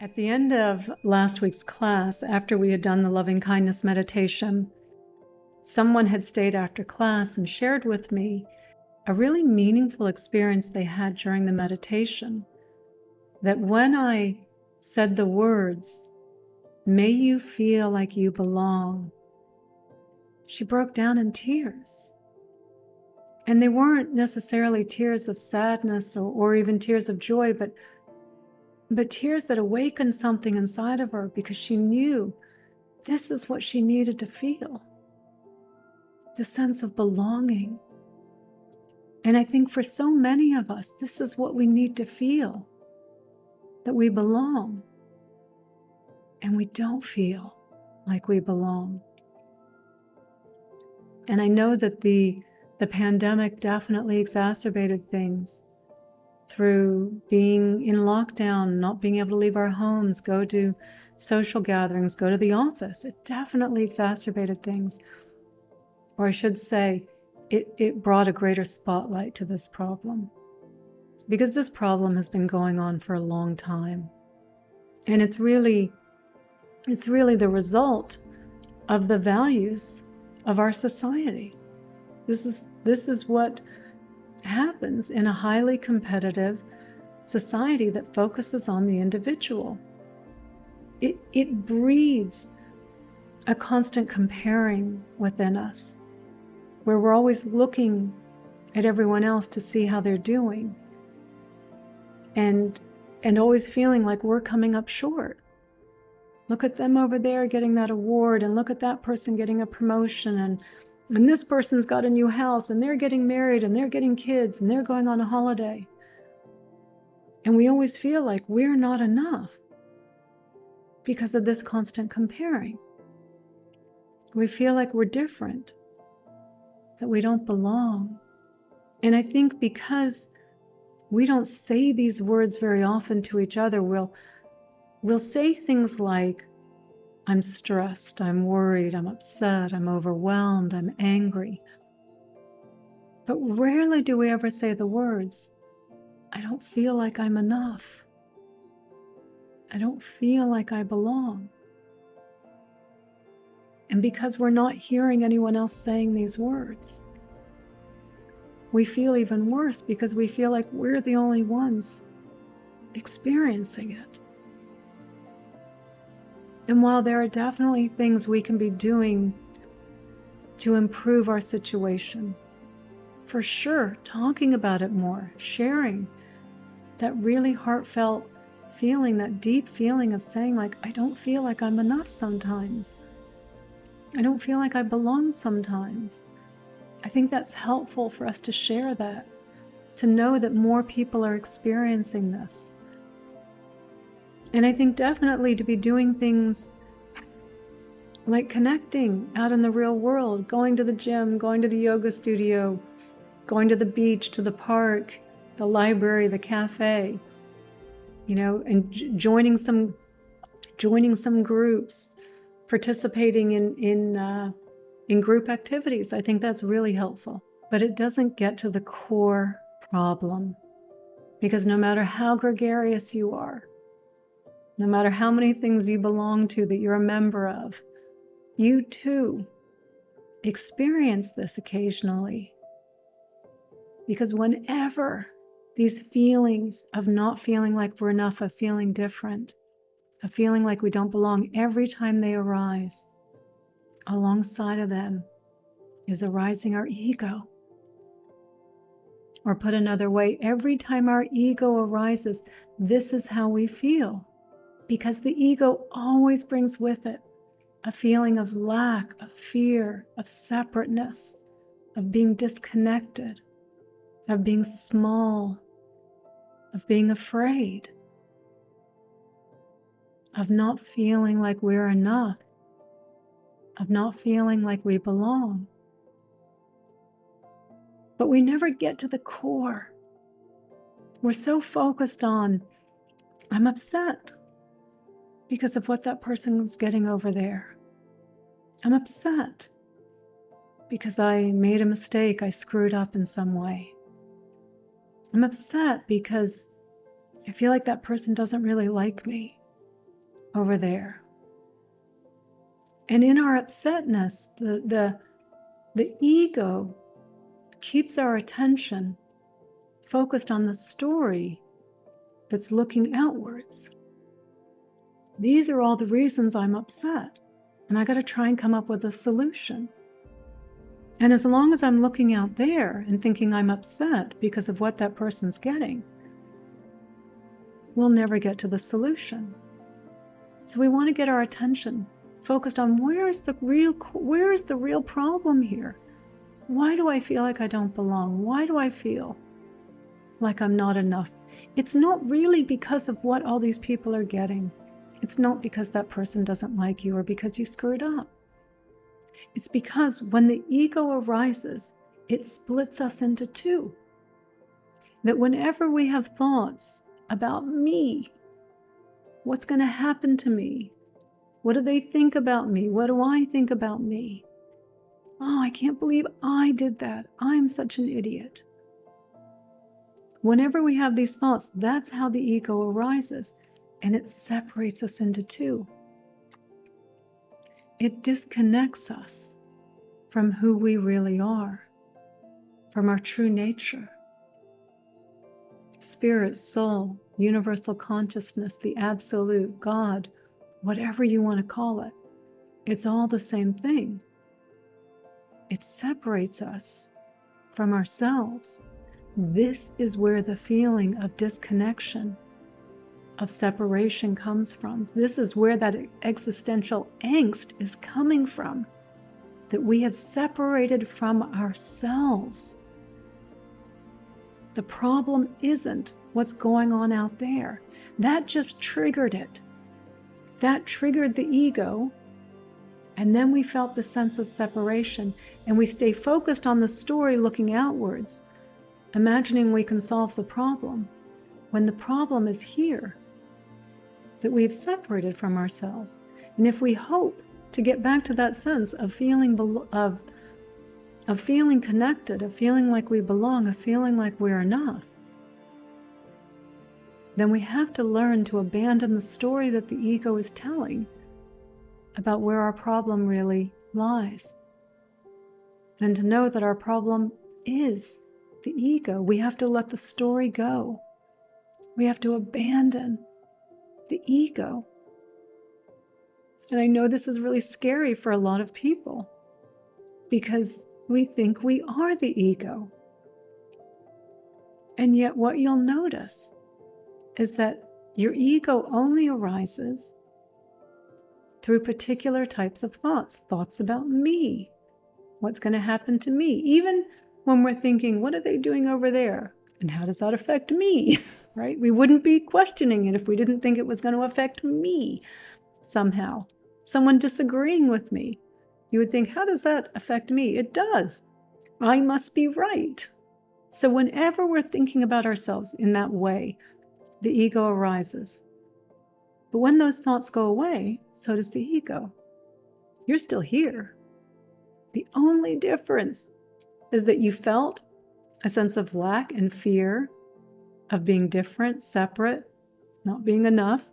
At the end of last week's class, after we had done the loving kindness meditation, someone had stayed after class and shared with me a really meaningful experience they had during the meditation. That when I said the words, "May you feel like you belong," she broke down in tears. And they weren't necessarily tears of sadness or even tears of joy, but tears that awakened something inside of her because she knew this is what she needed to feel. The sense of belonging. And I think for so many of us, this is what we need to feel, that we belong. And we don't feel like we belong. And I know that the pandemic definitely exacerbated things through being in lockdown, not being able to leave our homes, go to social gatherings, go to the office. It definitely exacerbated things. Or I should say, it brought a greater spotlight to this problem. Because this problem has been going on for a long time. And it's really the result of the values of our society. This is what happens in a highly competitive society that focuses on the individual. It breeds a constant comparing within us, where we're always looking at everyone else to see how they're doing, and always feeling like we're coming up short. Look at them over there getting that award, and look at that person getting a promotion, and this person's got a new house, and they're getting married, and they're getting kids, and they're going on a holiday. And we always feel like we're not enough because of this constant comparing. We feel like we're different, that we don't belong. And I think because we don't say these words very often to each other, we'll say things like, "I'm stressed, I'm worried, I'm upset, I'm overwhelmed, I'm angry." But rarely do we ever say the words, "I don't feel like I'm enough. I don't feel like I belong." And because we're not hearing anyone else saying these words, we feel even worse because we feel like we're the only ones experiencing it. And while there are definitely things we can be doing to improve our situation, for sure, talking about it more, sharing that really heartfelt feeling, that deep feeling of saying like, "I don't feel like I'm enough sometimes. I don't feel like I belong sometimes." I think that's helpful for us to share that, to know that more people are experiencing this. And I think definitely to be doing things like connecting out in the real world, going to the gym, going to the yoga studio, going to the beach, to the park, the library, the cafe, and joining some groups, participating in group activities. I think that's really helpful. But it doesn't get to the core problem, because no matter how gregarious you are, no matter how many things you belong to that you're a member of, you too experience this occasionally. Because whenever these feelings of not feeling like we're enough, of feeling different, of feeling like we don't belong, every time they arise, alongside of them is arising our ego. Or put another way, every time our ego arises, this is how we feel. Because the ego always brings with it a feeling of lack, of fear, of separateness, of being disconnected, of being small, of being afraid, of not feeling like we're enough, of not feeling like we belong. But we never get to the core. We're so focused on, "I'm upset because of what that person's getting over there. I'm upset because I made a mistake, I screwed up in some way. I'm upset because I feel like that person doesn't really like me. over there. And in our upsetness, the ego keeps our attention focused on the story that's looking outwards. These are all the reasons I'm upset, and I got to try and come up with a solution. And as long as I'm looking out there and thinking I'm upset because of what that person's getting, we'll never get to the solution. So we want to get our attention focused on where's the real problem here? Why do I feel like I don't belong? Why do I feel like I'm not enough? It's not really because of what all these people are getting. It's not because that person doesn't like you or because you screwed up. It's because when the ego arises, it splits us into two. That whenever we have thoughts about me, what's going to happen to me? What do they think about me? What do I think about me? Oh, I can't believe I did that. I'm such an idiot. Whenever we have these thoughts, that's how the ego arises, and it separates us into two. It disconnects us from who we really are, from our true nature. Spirit, soul, universal consciousness, the absolute, God, whatever you want to call it, it's all the same thing. It separates us from ourselves. This is where the feeling of disconnection, of separation comes from. This is where that existential angst is coming from, that we have separated from ourselves. The problem isn't what's going on out there. That just triggered it. That triggered the ego, and then we felt the sense of separation, and we stay focused on the story looking outwards, imagining we can solve the problem, when the problem is here, that we've separated from ourselves. And if we hope to get back to that sense of feeling of feeling connected, of feeling like we belong, of feeling like we're enough, then we have to learn to abandon the story that the ego is telling about where our problem really lies. And to know that our problem is the ego. We have to let the story go. We have to abandon the ego. And I know this is really scary for a lot of people because we think we are the ego. And yet what you'll notice is that your ego only arises through particular types of thoughts. Thoughts about me. What's going to happen to me? Even when we're thinking, what are they doing over there? And how does that affect me? Right? We wouldn't be questioning it if we didn't think it was going to affect me somehow. Someone disagreeing with me. You would think, how does that affect me? It does. I must be right. So whenever we're thinking about ourselves in that way, the ego arises. But when those thoughts go away, so does the ego. You're still here. The only difference is that you felt a sense of lack and fear of being different, separate, not being enough,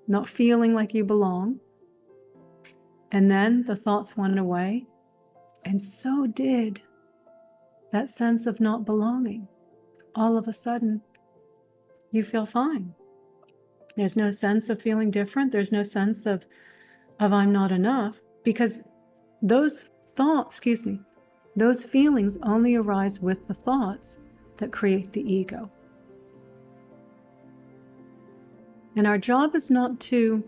not feeling like you belong. And then the thoughts went away, and so did that sense of not belonging. All of a sudden, you feel fine. There's no sense of feeling different. There's no sense of I'm not enough, because those thoughts, those feelings only arise with the thoughts that create the ego. And our job is not to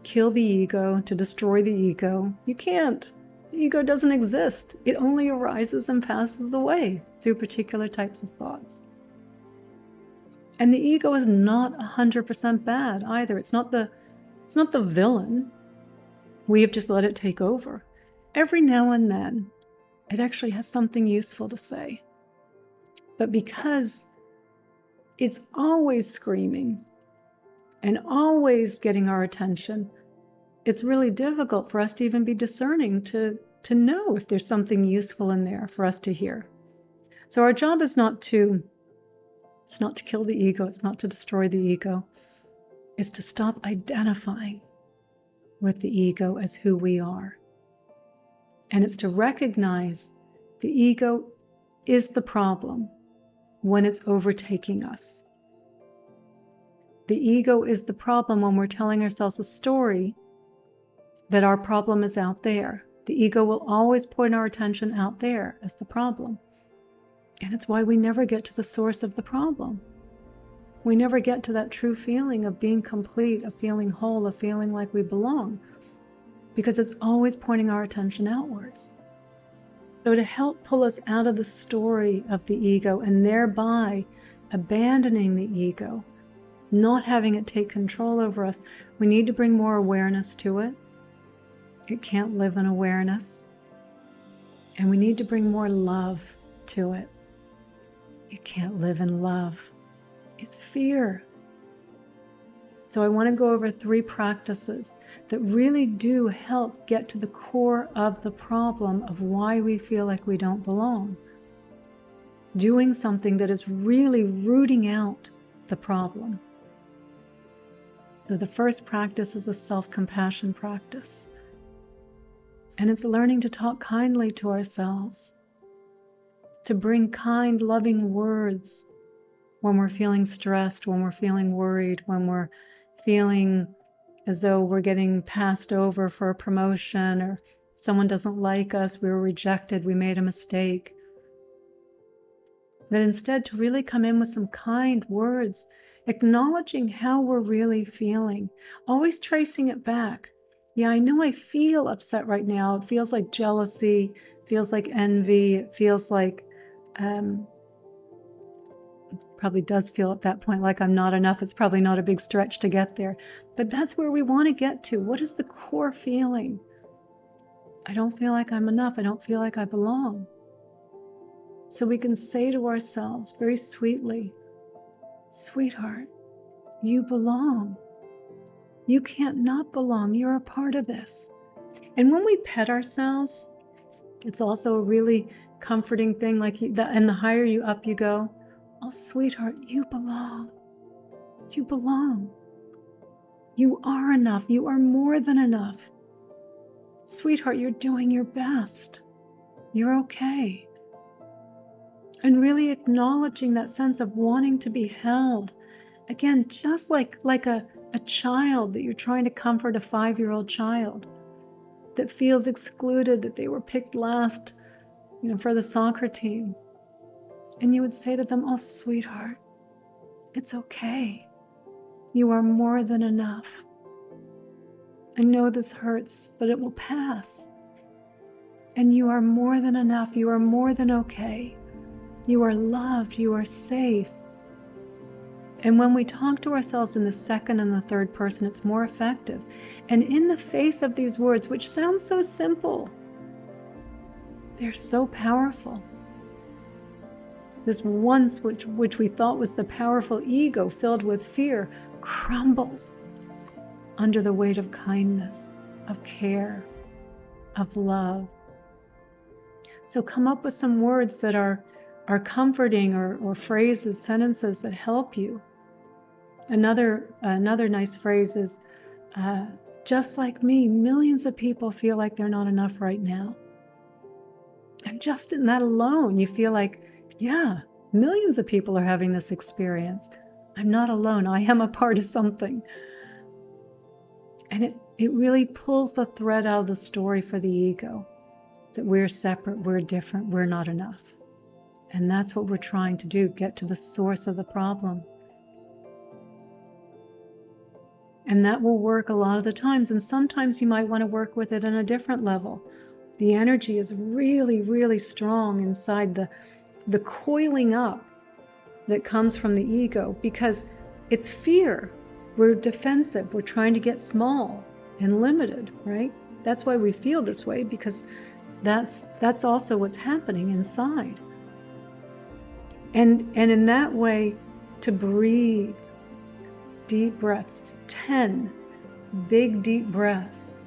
kill the ego, to destroy the ego. You can't. The ego doesn't exist. It only arises and passes away through particular types of thoughts. And the ego is not 100% bad either. It's not the villain. We have just let it take over. Every now and then, it actually has something useful to say. But because it's always screaming and always getting our attention, it's really difficult for us to even be discerning to know if there's something useful in there for us to hear. So our job is not to kill the ego. It's not to destroy the ego. is to stop identifying with the ego as who we are. And it's to recognize the ego is the problem when it's overtaking us. The ego is the problem when we're telling ourselves a story that our problem is out there. The ego will always point our attention out there as the problem. And it's why we never get to the source of the problem. We never get to that true feeling of being complete, of feeling whole, of feeling like we belong, because it's always pointing our attention outwards. So to help pull us out of the story of the ego and thereby abandoning the ego, not having it take control over us, we need to bring more awareness to it. It can't live in awareness. And we need to bring more love to it. It can't live in love. It's fear. So I want to go over 3 practices that really do help get to the core of the problem of why we feel like we don't belong. Doing something that is really rooting out the problem. So the first practice is a self-compassion practice. And it's learning to talk kindly to ourselves, to bring kind, loving words when we're feeling stressed, when we're feeling worried, when we're feeling as though we're getting passed over for a promotion, or someone doesn't like us, we were rejected, we made a mistake. That instead to really come in with some kind words, acknowledging how we're really feeling, always tracing it back. Yeah, I know I feel upset right now. It feels like jealousy, feels like envy, it feels like, probably does feel at that point like I'm not enough. It's probably not a big stretch to get there. But that's where we want to get to. What is the core feeling? I don't feel like I'm enough. I don't feel like I belong. So we can say to ourselves very sweetly, sweetheart, you belong. You can't not belong. You're a part of this. And when we pet ourselves, it's also a really comforting thing. And the higher you up you go, oh, sweetheart, you belong. You belong. You are enough. You are more than enough. Sweetheart, you're doing your best. You're okay. And really acknowledging that sense of wanting to be held. Again, just like a child that you're trying to comfort, a 5-year-old child that feels excluded, that they were picked last, for the soccer team. And you would say to them, oh, sweetheart, it's okay. You are more than enough. I know this hurts, but it will pass. And you are more than enough. You are more than okay. You are loved. You are safe. And when we talk to ourselves in the second and the third person, it's more effective. And in the face of these words, which sound so simple, they're so powerful. This once which we thought was the powerful ego filled with fear crumbles under the weight of kindness, of care, of love. So come up with some words that are comforting, or phrases, sentences that help you. Another nice phrase is, just like me, millions of people feel like they're not enough right now. And just in that alone, you feel like, yeah, millions of people are having this experience. I'm not alone. I am a part of something. And it really pulls the thread out of the story for the ego, that we're separate, we're different, we're not enough. And that's what we're trying to do, get to the source of the problem. And that will work a lot of the times. And sometimes you might want to work with it on a different level. The energy is really, really strong inside the coiling up that comes from the ego, because it's fear. We're defensive. We're trying to get small and limited, right? That's why we feel this way, because that's also what's happening inside. And in that way, to breathe, deep breaths, 10 big deep breaths,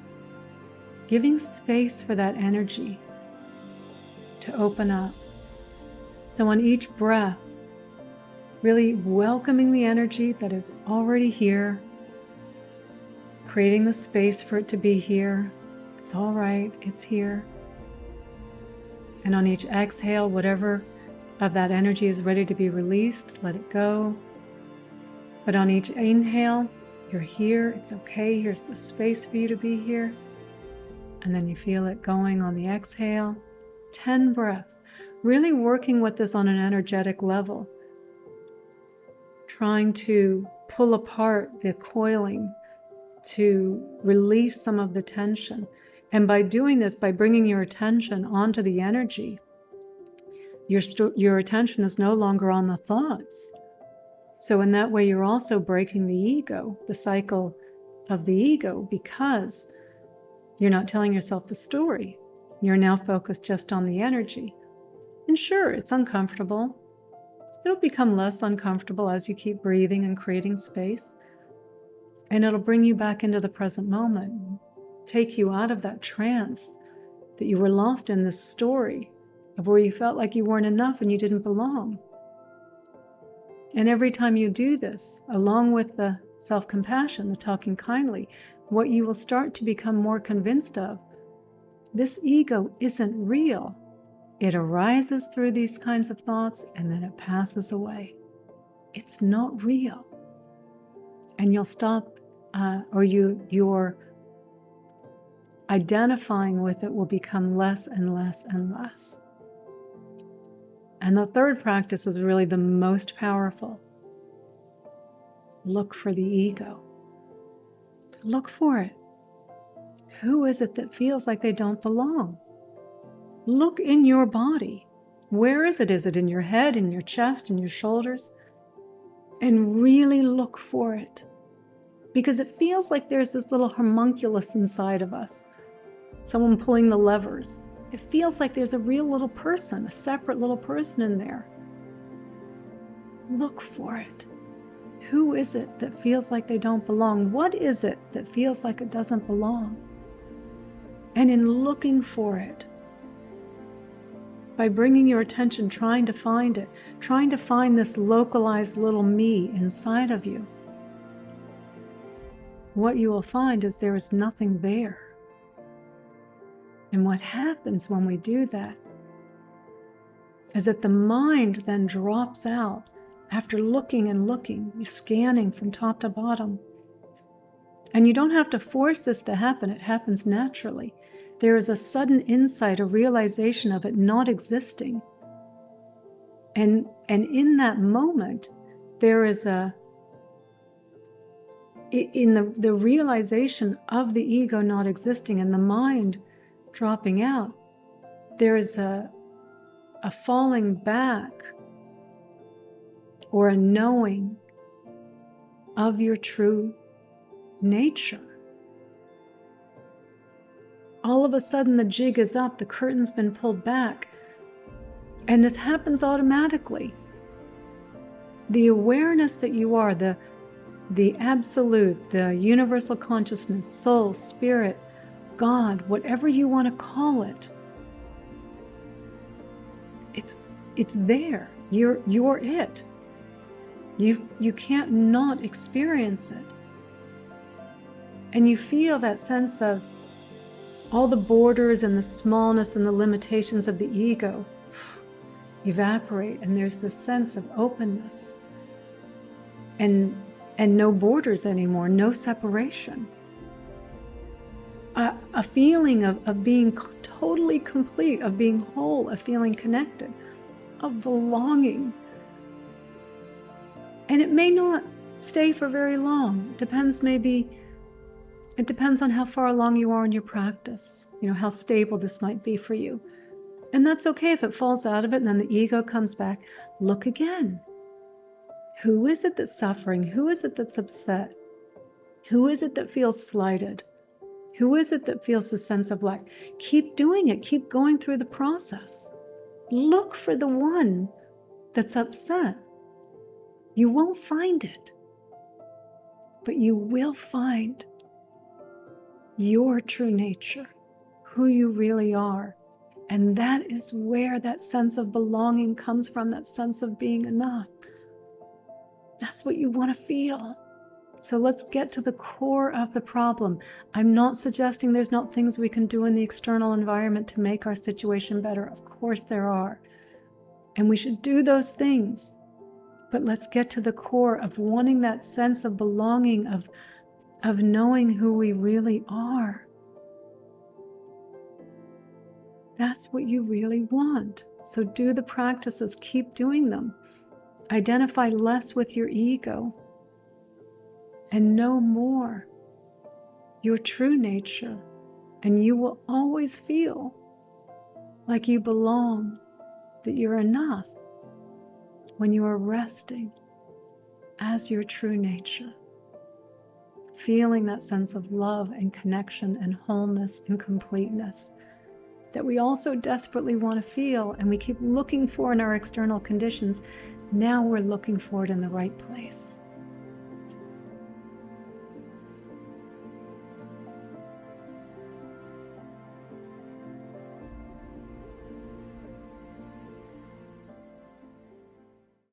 giving space for that energy to open up. So on each breath, really welcoming the energy that is already here, creating the space for it to be here. It's all right, it's here. And on each exhale, whatever of that energy is ready to be released, let it go. But on each inhale, you're here, it's okay, here's the space for you to be here. And then you feel it going on the exhale. 10 breaths, really working with this on an energetic level. Trying to pull apart the coiling, to release some of the tension. And by doing this, by bringing your attention onto the energy, your attention is no longer on the thoughts. So in that way, you're also breaking the ego, the cycle of the ego, because you're not telling yourself the story. You're now focused just on the energy. And sure, it's uncomfortable. It'll become less uncomfortable as you keep breathing and creating space. And it'll bring you back into the present moment, take you out of that trance that you were lost in, this story of where you felt like you weren't enough and you didn't belong. And every time you do this, along with the self-compassion, the talking kindly, what you will start to become more convinced of, this ego isn't real. It arises through these kinds of thoughts and then it passes away. It's not real. And you'll stop, your identifying with it will become less and less and less. And the third practice is really the most powerful. Look for the ego. Look for it. Who is it that feels like they don't belong? Look in your body. Where is it? Is it in your head, in your chest, in your shoulders? And really look for it. Because it feels like there's this little homunculus inside of us. Someone pulling the levers. It feels like there's a real little person, a separate little person in there. Look for it. Who is it that feels like they don't belong? What is it that feels like it doesn't belong? And in looking for it, by bringing your attention, trying to find it, trying to find this localized little me inside of you, what you will find is there is nothing there. And what happens when we do that is that the mind then drops out after looking and looking, you're scanning from top to bottom. And you don't have to force this to happen, it happens naturally. There is a sudden insight, a realization of it not existing. And in that moment, there is in the realization of the ego not existing and the mind dropping out, there is a falling back or a knowing of your true nature. All of a sudden the jig is up, the curtain's been pulled back, and this happens automatically. The awareness that you are, the absolute, the universal consciousness, soul, spirit, God, whatever you want to call it, it's there. You're it. You can't not experience it. And you feel that sense of all the borders and the smallness and the limitations of the ego evaporate, and there's this sense of openness and no borders anymore, no separation. A feeling of being totally complete, of being whole, of feeling connected, of belonging. And it may not stay for very long. It depends on how far along you are in your practice, how stable this might be for you. And that's okay if it falls out of it and then the ego comes back. Look again. Who is it that's suffering? Who is it that's upset? Who is it that feels slighted? Who is it that feels the sense of lack? Keep doing it. Keep going through the process. Look for the one that's upset. You won't find it, but you will find your true nature, who you really are. And that is where that sense of belonging comes from, that sense of being enough. That's what you want to feel. So let's get to the core of the problem. I'm not suggesting there's not things we can do in the external environment to make our situation better. Of course there are. And we should do those things. But let's get to the core of wanting that sense of belonging, of knowing who we really are. That's what you really want. So do the practices, keep doing them. Identify less with your ego and know more your true nature, and you will always feel like you belong, that you're enough when you are resting as your true nature, feeling that sense of love and connection and wholeness and completeness that we also desperately want to feel and we keep looking for in our external conditions. Now we're looking for it in the right place.